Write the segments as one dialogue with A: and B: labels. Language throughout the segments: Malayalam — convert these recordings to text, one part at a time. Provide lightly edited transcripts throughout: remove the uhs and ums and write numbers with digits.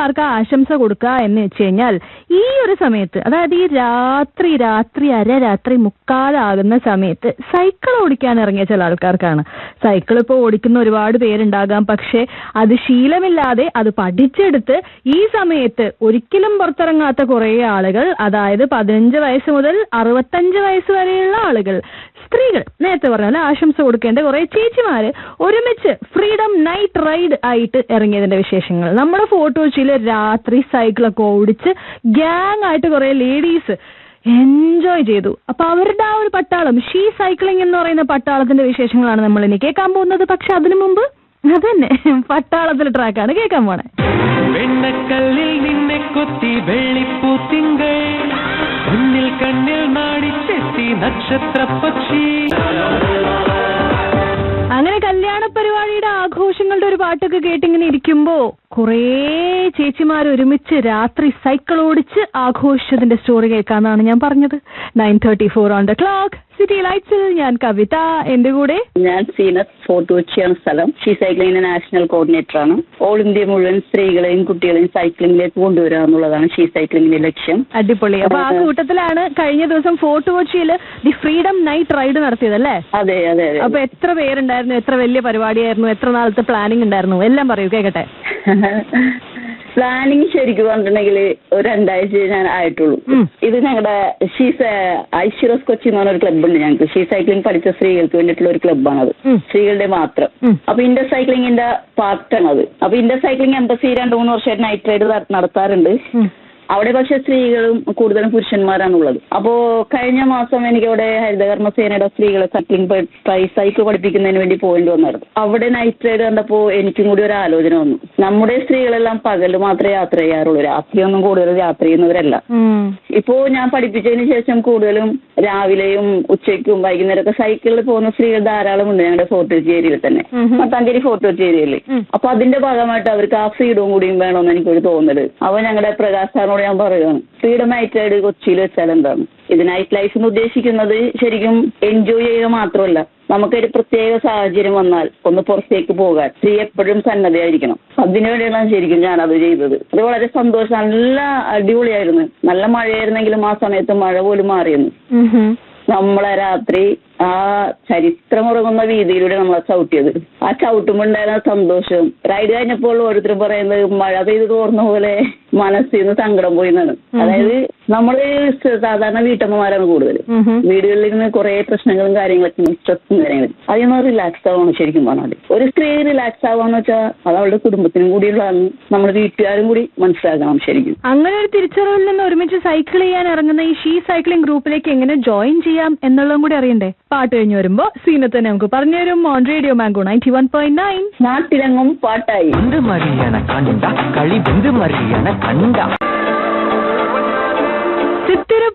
A: ആർക്കാ ആശംസ കൊടുക്കുക എന്ന് വെച്ച് കഴിഞ്ഞാൽ ഈ ഒരു സമയത്ത്, അതായത് ഈ രാത്രി അരരാത്രി മുക്കാലാകുന്ന സമയത്ത് സൈക്കിൾ ഓടിക്കാൻ ഇറങ്ങിയ ചില ആൾക്കാർക്കാണ്. സൈക്കിൾ ഇപ്പോൾ ഓടിക്കുന്ന ഒരുപാട് പേരുണ്ടാകാം, പക്ഷെ അത് ശീലമില്ലാതെ അത് പഠിച്ചെടുത്ത് ഈ സമയത്ത് ഒരിക്കലും പുറത്തിറങ്ങാത്ത കുറേ ആളുകൾ, അതായത് 15 വയസ്സ് മുതൽ 65 വയസ്സ് വരെയുള്ള ആളുകൾ, സ്ത്രീകൾ, നേരത്തെ പറഞ്ഞ ആശംസ കൊടുക്കേണ്ട കുറെ ചേച്ചിമാര് ഒരുമിച്ച് ഫ്രീഡം നൈറ്റ് റൈഡ് ആയിട്ട് ഇറങ്ങിയതിന്റെ വിശേഷങ്ങൾ. നമ്മുടെ ഫോർട്ട് കൊച്ചിയിൽ രാത്രി സൈക്കിളൊക്കെ ഓടിച്ച് ഗ്യാങ് ആയിട്ട് കുറെ ലേഡീസ് എൻജോയ് ചെയ്തു. അപ്പൊ അവരുടെ ആ ഒരു പട്ടാളം, ഷീ സൈക്ലിംഗ് എന്ന് പറയുന്ന പട്ടാളത്തിന്റെ വിശേഷങ്ങളാണ് നമ്മൾ ഇനി കേൾക്കാൻ പോകുന്നത്. പക്ഷെ അതിനു മുമ്പ് അതന്നെ പട്ടാളത്തിലെ ട്രാക്കാണ് കേൾക്കാൻ പോണേ.
B: വെണ്ണക്കല്ലിൽ നിന്നെ കൊത്തി വെള്ളിപ്പൂത്തിങ്കൾ, കണ്ണിൽ കണ്ണിൽ നാടിച്ചെത്തി നക്ഷത്ര പക്ഷി.
A: അങ്ങനെ കല്യാണ പരിപാടിയുടെ ആഘോഷങ്ങളുടെ ഒരു പാട്ടൊക്കെ കേട്ടിങ്ങനെ ഇരിക്കുമ്പോ കുറേ ചേച്ചിമാർ ഒരുമിച്ച് രാത്രി സൈക്കിൾ ഓടിച്ച് ആഘോഷിച്ചതിന്റെ സ്റ്റോറി കേൾക്കാന്നാണ് ഞാൻ പറഞ്ഞത്. 9:34 ഓൺ ദ ക്ലോക്ക്. സിറ്റി ലൈറ്റ്സിൽ ഞാൻ കവിത, എന്റെ കൂടെ
C: ഞാൻ സീനത്ത്. ഫോർട്ട് കൊച്ചിയാണ് സ്ഥലം. ഷീ സൈക്ലിംഗിന്റെ നാഷണൽ കോർഡിനേറ്റർ ആണ്. ഓൾ ഇന്ത്യ മുഴുവൻ സ്ത്രീകളെയും കുട്ടികളെയും സൈക്ലിംഗിലേക്ക് കൊണ്ടുവരിക എന്നുള്ളതാണ് ഷീ സൈക്ലിംഗിന്റെ ലക്ഷ്യം.
A: അടിപൊളി. അപ്പൊ ആ കൂട്ടത്തിലാണ് കഴിഞ്ഞ ദിവസം ഫോർട്ട് കൊച്ചിയിൽ ദി ഫ്രീഡം നൈറ്റ് റൈഡ് നടത്തിയതല്ലേ?
C: അതെ അതെ അതെ.
A: അപ്പൊ എത്ര പേരുണ്ടായിരുന്നു, എത്ര വലിയ പരിപാടിയായിരുന്നു, എത്ര നാളത്തെ പ്ലാനിങ് ഉണ്ടായിരുന്നു, എല്ലാം പറയൂ കേക്കട്ടെ.
C: പ്ലാനിങ് ശരിക്കും പറഞ്ഞിട്ടുണ്ടെങ്കിൽ ഒരു 2 ആഴ്ച ഞാൻ ആയിട്ടുള്ളൂ. ഇത് ഞങ്ങളുടെ ഐശ്വറസ് കൊച്ചി എന്ന് പറഞ്ഞൊരു ക്ലബ്ബുണ്ട് ഞങ്ങൾക്ക്. ഷീ സൈക്ലിംഗ് പഠിച്ച സ്ത്രീകൾക്ക് വേണ്ടിയിട്ടുള്ള ഒരു ക്ലബ്ബാണത്, സ്ത്രീകളുടെ മാത്രം. അപ്പൊ ഇന്റർ സൈക്ലിംഗിന്റെ പാർട്ടാണത്. അപ്പൊ ഇന്റർ സൈക്ലിംഗ് എംബസി 2-3 വർഷമായിട്ട് നൈറ്റ് റൈഡ് നടത്താറുണ്ട്. അവിടെ പക്ഷെ സ്ത്രീകളും കൂടുതലും പുരുഷന്മാരാണുള്ളത്. അപ്പോ കഴിഞ്ഞ മാസം എനിക്ക് അവിടെ ഹരിതകർമ്മ സേനയുടെ സ്ത്രീകളെ സൈക്കിൾ പഠിപ്പിക്കുന്നതിന് വേണ്ടി പോയിന്റ് വന്നായിരുന്നു. അവിടെ നൈറ്റ് റൈഡ് കണ്ടപ്പോ എനിക്കും കൂടി ഒരു ആലോചന വന്നു. നമ്മുടെ സ്ത്രീകളെല്ലാം പകല് മാത്രമേ യാത്ര ചെയ്യാറുള്ളൂ, രാത്രിയൊന്നും കൂടുതൽ യാത്ര ചെയ്യുന്നവരല്ല. ഇപ്പോ ഞാൻ പഠിപ്പിച്ചതിന് ശേഷം കൂടുതലും രാവിലെയും ഉച്ചയ്ക്കും വൈകുന്നേരമൊക്കെ സൈക്കിളിൽ പോകുന്ന സ്ത്രീകൾ ധാരാളം ഉണ്ട് ഞങ്ങളുടെ ഫോർട്ട് കൊച്ചി ഏരിയയിൽ തന്നെ, മട്ടാഞ്ചേരി ഫോർട്ട് കൊച്ചി ഏരിയയിൽ. അപ്പൊ അതിന്റെ ഭാഗമായിട്ട് അവർക്ക് ആ ഫ്രീഡവും കൂടിയും വേണമെന്ന് എനിക്കൊരു തോന്നല്. അപ്പൊ ഞങ്ങളുടെ പ്രകാശ് ഞാൻ പറയുകയാണ്, ഫ്രീഡം നൈറ്റ് റൈഡ് കൊച്ചിയിൽ വെച്ചാൽ എന്താണ്? ഇത് നൈറ്റ് ലൈഫ് എന്ന് ഉദ്ദേശിക്കുന്നത് ശരിക്കും എൻജോയ് ചെയ്യുക മാത്രമല്ല, നമുക്കൊരു പ്രത്യേക സാഹചര്യം വന്നാൽ ഒന്ന് പുറത്തേക്ക് പോകാൻ സ്ത്രീ എപ്പോഴും സന്നദ്ധയായിരിക്കണം. അതിനുവേണ്ടിയാണ് ശരിക്കും ഞാനത് ചെയ്തത്. അത് വളരെ സന്തോഷം, നല്ല അടിപൊളിയായിരുന്നു. നല്ല മഴയായിരുന്നെങ്കിലും ആ സമയത്ത് മഴ പോലും മാറിയിരുന്നു. നമ്മളെ രാത്രി ആ ചരിത്രമുറങ്ങുന്ന വീതിയിലൂടെ നമ്മളെ ചവിട്ടിയത്, ആ ചവിട്ടുമ്പോൾ ഉണ്ടായിരുന്ന സന്തോഷം. റൈഡ് കഴിഞ്ഞപ്പോൾ ഓരോരുത്തരും പറയുന്നത് മഴ പെയ്ത് തോർന്ന പോലെ മനസ്സിൽ നിന്ന് സങ്കടം പോയി എന്നാണ്. അതായത് നമ്മള് സാധാരണ വീട്ടമ്മമാരാണ് കൂടുതൽ, വീടുകളിൽ നിന്ന് കുറെ പ്രശ്നങ്ങളും കാര്യങ്ങളൊക്കെ, സ്ട്രെസ്സും കാര്യങ്ങളും. അതിന് റിലാക്സ് ആവാണ് ശരിക്കും പറഞ്ഞാൽ. ഒരു സ്ത്രീ റിലാക്സ് ആവാന്ന് വെച്ചാൽ അത് അവളുടെ കുടുംബത്തിനും കൂടിയുള്ളതാണ്, നമ്മുടെ വീട്ടുകാരും കൂടി മനസ്സിലാക്കണം ശരിക്കും.
A: അങ്ങനെ ഒരു തിരിച്ചറിവിൽ നിന്ന് ഒരുമിച്ച് സൈക്കിൾ ചെയ്യാൻ ഇറങ്ങുന്ന ഈ ഷീ സൈക്ലിംഗ് ഗ്രൂപ്പിലേക്ക് എങ്ങനെ ജോയിൻ ചെയ്യാം എന്നുള്ളതും കൂടി അറിയണ്ടേ? പാട്ട് കഴിഞ്ഞ് വരുമ്പോ സീനത്തെ നമുക്ക് പറഞ്ഞുതരും ഓൺ റേഡിയോ മാംഗോ 91.9.
C: നാട്ടിലെങ്ങും പാട്ടായി.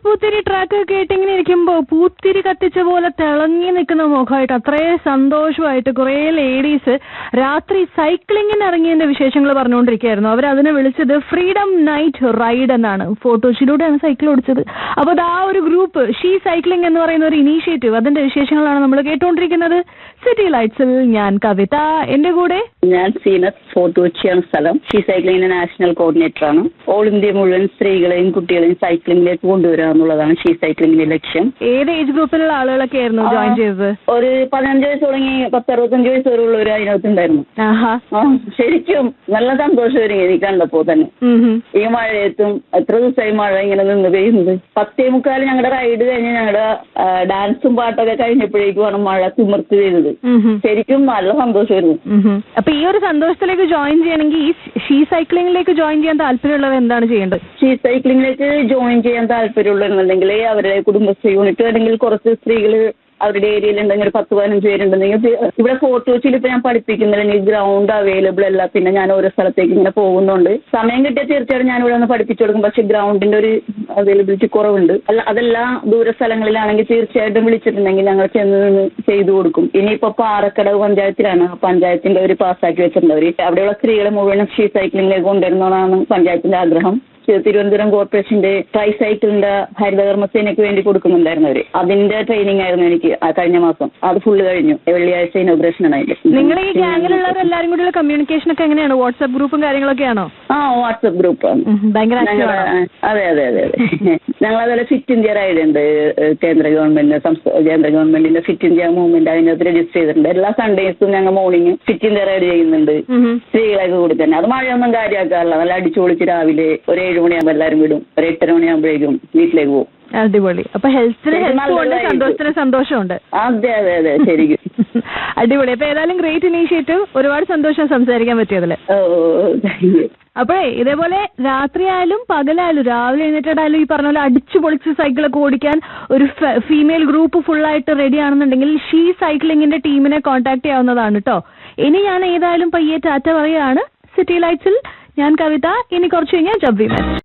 A: പൂത്തിരി ട്രാക്ക് കേട്ടിങ്ങനെ ഇരിക്കുമ്പോ പൂത്തിരി കത്തിച്ച പോലെ തിളങ്ങി നിൽക്കുന്ന മുഖമായിട്ട് അത്രയും സന്തോഷമായിട്ട് കുറെ ലേഡീസ് രാത്രി സൈക്ലിങ്ങിന് ഇറങ്ങിയതിന്റെ വിശേഷങ്ങൾ പറഞ്ഞുകൊണ്ടിരിക്കുകയായിരുന്നു. അവരതിനെ വിളിച്ചത് ഫ്രീഡം നൈറ്റ് റൈഡ് എന്നാണ്. ഫോർട്ട് കൊച്ചിയിലൂടെയാണ് സൈക്കിൾ ഓടിച്ചത്. അപ്പൊ അത് ആ ഒരു ഗ്രൂപ്പ് ഷീ സൈക്ലിംഗ് എന്ന് പറയുന്ന ഒരു ഇനീഷ്യേറ്റീവ്, അതിന്റെ വിശേഷങ്ങളാണ് നമ്മൾ കേട്ടുകൊണ്ടിരിക്കുന്നത്. സിറ്റി ലൈറ്റ്സിൽ ഞാൻ കവിത, എന്റെ കൂടെ
C: ഞാൻ സീനത്ത്. ഫോർട്ട് കൊച്ചിയാണ് സ്ഥലം. ഷീ സൈക്ലിംഗിന്റെ നാഷണൽ കോർഡിനേറ്റർ ആണ്. ഓൾ ഇന്ത്യ മുഴുവൻ സ്ത്രീകളെയും കുട്ടികളെയും സൈക്ലിംഗിലേക്ക് കൊണ്ടുവരിക എന്നുള്ളതാണ് ഷീ സൈക്ലിംഗിന്റെ ലക്ഷ്യം.
A: ഏത് ഏജ് ഗ്രൂപ്പിലുള്ള ആളുകളൊക്കെ ആയിരുന്നു ജോയിൻ ചെയ്തത്?
C: ഒരു 15 വയസ്സ് തുടങ്ങി 10-65 വയസ്സ് വരെ ഉള്ളവർ അതിനകത്തുണ്ടായിരുന്നു. ശരിക്കും നല്ല സന്തോഷമായിരുന്നു എനിക്ക് കണ്ടപ്പോ തന്നെ. ഈ മഴയത്തും എത്ര ദിവസമായി മഴ ഇങ്ങനെ നിന്ന് പെയ്യുന്നത്. 10:45 ഞങ്ങളുടെ റൈഡ് കഴിഞ്ഞ് ഞങ്ങളുടെ ഡാൻസും പാട്ടൊക്കെ കഴിഞ്ഞപ്പോഴേക്കുമാണ് മഴ തിമിർത്ത് വരുന്നത്. ശരിക്കും നല്ല സന്തോഷമായിരുന്നു.
A: അപ്പൊ ഈ ഒരു സന്തോഷത്തിലേക്ക് ജോയിൻ ചെയ്യണമെങ്കിൽ ഈ ഷീ സൈക്ലിംഗിലേക്ക് ജോയിൻ ചെയ്യാൻ താല്പര്യമുള്ളവർ എന്താണ് ചെയ്യേണ്ടത്?
C: ഷീ സൈക്ലിംഗിലേക്ക് ജോയിൻ ചെയ്യാൻ താല്പര്യമുള്ളതെന്നുണ്ടെങ്കിൽ അവരുടെ കുടുംബശ്രീ യൂണിറ്റ് അല്ലെങ്കിൽ കുറച്ച് സ്ത്രീകൾ അവരുടെ ഏരിയയിൽ ഉണ്ടെങ്കിൽ ഒരു 10-15 പേരുണ്ടെങ്കിൽ ഇവിടെ ഫോർട്ട് കൊച്ചിയിൽ ഇപ്പൊ ഞാൻ പഠിപ്പിക്കുന്നില്ലെങ്കിൽ ഗ്രൗണ്ട് അവൈലബിൾ അല്ല. പിന്നെ ഞാൻ ഓരോ സ്ഥലത്തേക്ക് ഇങ്ങനെ പോകുന്നുണ്ട്. സമയം കിട്ടിയാൽ തീർച്ചയായിട്ടും ഞാൻ ഇവിടെ ഒന്ന് പഠിപ്പിച്ചു കൊടുക്കും. പക്ഷെ ഗ്രൗണ്ടിന്റെ ഒരു അവൈലബിലിറ്റി കുറവുണ്ട്. അതെല്ലാം ദൂര സ്ഥലങ്ങളിലാണെങ്കിൽ തീർച്ചയായിട്ടും വിളിച്ചിട്ടുണ്ടെങ്കിൽ ഞങ്ങൾ ചെന്ന് നിന്ന് ചെയ്തു കൊടുക്കും. ഇനിയിപ്പോ പാറക്കടവ് പഞ്ചായത്തിലാണ്, പഞ്ചായത്തിന്റെ ഒരു പാസ്സാക്കി വെച്ചിട്ടുണ്ട്. അവിടെയുള്ള സ്ത്രീകളെ മുഴുവൻ ഷീ സൈക്ലിംഗിലേക്ക് കൊണ്ടുവരുന്നതാണ് പഞ്ചായത്തിന്റെ ആഗ്രഹം. തിരുവനന്തപുരം കോർപ്പറേഷന്റെ ട്രൈസൈക്കിളിന്റെ ഹരിതകർമ്മസേനയ്ക്ക് വേണ്ടി കൊടുക്കുന്നുണ്ടായിരുന്നു അവര്. അതിന്റെ ട്രെയിനിങ് ആയിരുന്നു എനിക്ക് കഴിഞ്ഞ മാസം. അത് ഫുള്ള് കഴിഞ്ഞു. വെള്ളിയാഴ്ച ഇനോഗ്രേഷൻ ആണ് അതിന്റെ.
A: നിങ്ങൾ ഈ ഗ്യാങ്ങിലുള്ളവർ എല്ലാരും കൂടിയുള്ള കമ്മ്യൂണിക്കേഷൻ ഒക്കെ എങ്ങനെയാണ്? വാട്സ്ആപ്പ് ഗ്രൂപ്പും കാര്യങ്ങളൊക്കെയാണോ?
C: വാട്സ്ആപ്പ് ഗ്രൂപ്പാണ്.
A: ഭയങ്കര
C: അതെ അതെ അതെ അതെ. ഞങ്ങൾ അതുപോലെ ഫിറ്റ് ഇന്ത്യ റൈഡ് ഉണ്ട്. കേന്ദ്ര ഗവൺമെന്റിന്റെ ഫിറ്റ് ഇന്ത്യ മൂവ്മെന്റ് അതിനകത്ത് രജിസ്റ്റർ ചെയ്തിട്ടുണ്ട്. എല്ലാ സൺഡേസും ഞങ്ങൾ മോർണിംഗ് ഫിറ്റ് ഇന്ത്യ റൈഡ് ചെയ്യുന്നുണ്ട് സ്ത്രീകളൊക്കെ കൂടി തന്നെ. അത് മഴയൊന്നും കാര്യമാക്കാറില്ല. നല്ല അടിച്ചു പൊളിച്ച് രാവിലെ ഒരു 7 മണിയാകുമ്പോൾ എല്ലാവരും വിടും. ഒരു 8:30 മണിയാകുമ്പോഴേക്കും വീട്ടിലേക്ക് പോകും.
A: അടിപൊളി. അപ്പൊ ഹെൽത്തിന് ഹെൽത്തുണ്ട്, സന്തോഷത്തിന് സന്തോഷമുണ്ട്.
C: അതെ അതെ അതെ ശരിക്കും.
A: അടിപൊളി. അപ്പൊ ഏതായാലും ഗ്രേറ്റ് ഇനീഷ്യേറ്റീവ്. ഒരുപാട് സന്തോഷം സംസാരിക്കാൻ പറ്റിയതില്. അപ്പോഴേ ഇതേപോലെ രാത്രിയായാലും പകലായാലും രാവിലെ എഴുന്നേറ്റായാലും ഈ പറഞ്ഞ പോലെ അടിച്ചു പൊളിച്ച് സൈക്കിളൊക്കെ ഓടിക്കാൻ ഒരു ഫീമെയിൽ ഗ്രൂപ്പ് ഫുള്ളായിട്ട് റെഡി ആണെന്നുണ്ടെങ്കിൽ ഷീ സൈക്ലിങ്ങിന്റെ ടീമിനെ കോൺടാക്ട് ചെയ്യാവുന്നതാണ് കേട്ടോ. ഇനി ഞാൻ ഏതായാലും പയ്യെ ടാറ്റ പറയുകയാണ്. സിറ്റി ലൈറ്റ്സിൽ ഞാൻ കവിത. ഇനി കുറച്ച് കഴിഞ്ഞാൽ ജബ് വി മെറ്റ്.